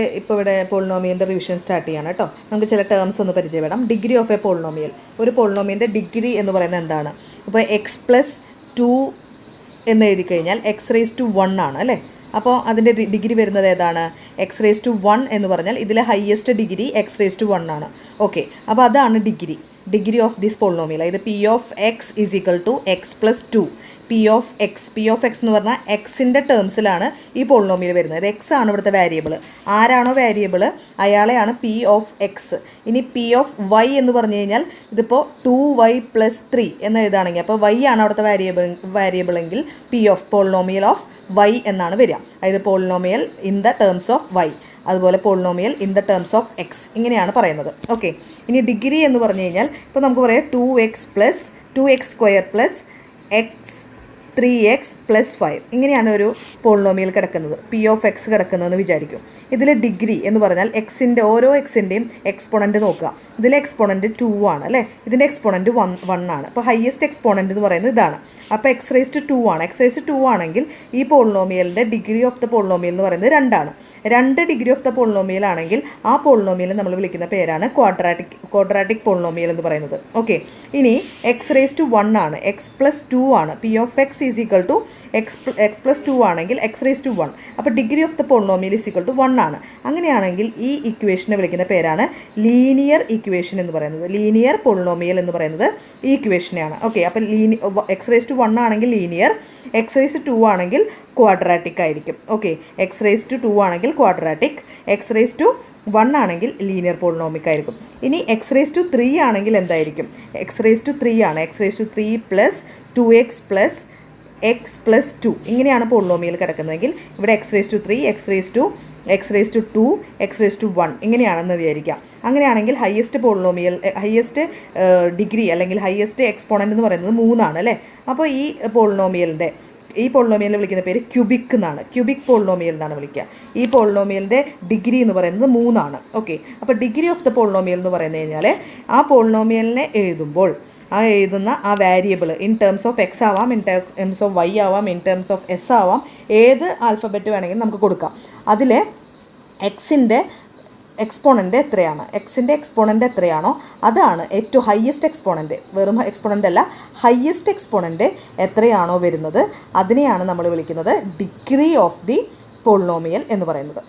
ഇപ്പോൾ ഇവിടെ പോളിനോമിയലിൻ്റെ revision start ചെയ്യാണ് കേട്ടോ. നമുക്ക് ചില ടേംസ് ഒന്ന് പരിചയപ്പെടാം. Degree of A polynomial. ഒരു പോളിനോമിയലിൻ്റെ ഡിഗ്രി എന്ന് പറയുന്നത് എന്താണ്? ഇപ്പോൾ x+2 എന്ന് എഴുതി കഴിഞ്ഞാൽ x⁻1 ആണ് അല്ലേ. അപ്പോൾ അതിൻ്റെ ഡിഗ്രി വരുന്നത് ഏതാണ്? x⁻1 എന്ന് പറഞ്ഞാൽ ഇതിലെ ഹയസ്റ്റ് ഡിഗ്രി x⁻1 ആണ്. ഓക്കെ, അപ്പോൾ അതാണ് ഡിഗ്രി ഓഫ് ദിസ് പോളിനോമിയൽ. അതായത് P of x is equal to x+2. P of x എന്ന് പറഞ്ഞാൽ എക്സിൻ്റെ ടേംസിലാണ് ഈ പോളിനോമിയൽ വരുന്നത്. അത് എക്സ് ആണ് ഇവിടുത്തെ വേരിയബിൾ. ആരാണോ വേരിയബിൾ അയാളെയാണ് പി ഓഫ് എക്സ്. ഇനി പി ഓഫ് വൈ എന്ന് പറഞ്ഞു കഴിഞ്ഞാൽ ഇതിപ്പോൾ 2y+3 എന്ന് എഴുതുകയാണെങ്കിൽ അപ്പോൾ വൈ ആണ് അവിടുത്തെ വേരിയബിൾ എങ്കിൽ P of polynomial of Y എന്നാണ് വരിക. അതായത് polynomial in the terms of Y, അതുപോലെ polynomial in the terms of X, ഇങ്ങനെയാണ് പറയുന്നത്. ഓക്കെ, ഇനി ഡിഗ്രി എന്ന് പറഞ്ഞു കഴിഞ്ഞാൽ ഇപ്പോൾ നമുക്ക് പറയാം 2x² + x3x+5 ഇങ്ങനെയാണ് ഒരു പോളിനോമിയൽ കിടക്കുന്നത്, പി ഓഫ് എക്സ് കിടക്കുന്നതെന്ന് വിചാരിക്കും. ഇതിൽ ഡിഗ്രി എന്ന് പറഞ്ഞാൽ എക്സിൻ്റെ ഓരോ എക്സിൻ്റെയും എക്സ്പോണൻറ്റ് നോക്കുക. ഇതിലെ എക്സ്പോണൻറ്റ് 2 ആണ് അല്ലേ, ഇതിൻ്റെ എക്സ്പോണൻറ്റ് 1 ആണ്. അപ്പോൾ ഹയസ്റ്റ് എക്സ്പോണൻറ്റ് എന്ന് പറയുന്നത് ഇതാണ്. അപ്പോൾ x⁻2 ആണ്. x⁻2 ആണെങ്കിൽ ഈ പോളിനോമിയലിൻ്റെ ഡിഗ്രി ഓഫ് ദ പോളിനോമിയൽ എന്ന് പറയുന്നത് 2 ആണ്. 2 ഡിഗ്രി ഓഫ് ദ പോളിനോമിയൽ ആണെങ്കിൽ ആ പോളിനോമിയൽ നമ്മൾ വിളിക്കുന്ന പേരാണ് ക്വാഡ്രാറ്റിക് പോളിനോമിയൽ എന്ന് പറയുന്നത്. ഓക്കെ, ഇനി x⁻1 ആണ്, x+2 ആണ്. P of x is equal to x+2 ആണെങ്കിൽ x⁻1. അപ്പോൾ degree of the polynomial is equal to 1 ആണ്. അങ്ങനെയാണെങ്കിൽ ഈ ഇക്വേഷനെ വിളിക്കുന്ന പേരാണ് ലീനിയർ ഇക്വേഷൻ എന്ന് പറയുന്നത്. ലീനിയർ പോളിനോമിയൽ എന്ന് പറയുന്നത് ഈ ഇക്വേഷനെയാണ്. ഓക്കെ, അപ്പോൾ x⁻1 ആണെങ്കിൽ ലീനിയർ, x⁻2 ആണെങ്കിൽ ക്വാഡ്രാറ്റിക് ആയിരിക്കും. ഓക്കെ, x⁻2 ആണെങ്കിൽ ക്വാഡ്രാറ്റിക്, x⁻1 ആണെങ്കിൽ ലീനിയർ പോളിനോമിക് ആയിരിക്കും. ഇനി x⁻3 ആണെങ്കിൽ എന്തായിരിക്കും? x⁻3 ആണ്. x⁻3 + 2x + x+2 ഇങ്ങനെയാണ് പോളിനോമിയൽ കിടക്കുന്നതെങ്കിൽ ഇവിടെ x⁻3, x⁻2, x⁻1 ഇങ്ങനെയാണെന്ന് വിചാരിക്കാം. അങ്ങനെയാണെങ്കിൽ ഹയസ്റ്റ് പോളിനോമിയൽ, ഹയസ്റ്റ് ഡിഗ്രി അല്ലെങ്കിൽ ഹയസ്റ്റ് എക്സ്പോണൻ്റ് എന്ന് പറയുന്നത് 3 ആണ് അല്ലേ. അപ്പോൾ ഈ പോളിനോമിയലിനെ വിളിക്കുന്ന പേര് ക്യൂബിക് എന്നാണ്. ക്യൂബിക് പോളിനോമിയൽ എന്നാണ് വിളിക്കുക. ഈ പോളിനോമിയലിൻ്റെ ഡിഗ്രി എന്ന് പറയുന്നത് 3 ആണ്. ഓക്കെ, അപ്പോൾ ഡിഗ്രി ഓഫ് ദ പോളിനോമിയൽ എന്ന് പറഞ്ഞു കഴിഞ്ഞാൽ ആ പോളിനോമിയലിനെ എഴുതുമ്പോൾ എഴുതുന്ന ആ variable in terms of X ആവാം, ഇൻ ടേംസ് ഓഫ് വൈ ആവാം, ഇൻ ടേംസ് ഓഫ് എസ് ആവാം, ഏത് ആൽഫബറ്റ് വേണമെങ്കിലും നമുക്ക് കൊടുക്കാം. അതിൽ എക്സിൻ്റെ എക്സ്പോണൻ്റ് എത്രയാണ്, എക്സിൻ്റെ എക്സ്പോണൻ്റ് എത്രയാണോ അതാണ് ഏറ്റവും ഹയസ്റ്റ് എക്സ്പോണൻ്റ്. വെറും എക്സ്പോണൻ്റ് അല്ല, ഹയസ്റ്റ് എക്സ്പോണൻ്റ് എത്രയാണോ വരുന്നത് അതിനെയാണ് നമ്മൾ വിളിക്കുന്നത് ഡിഗ്രി ഓഫ് ദി പോളിനോമിയൽ എന്ന് പറയുന്നത്.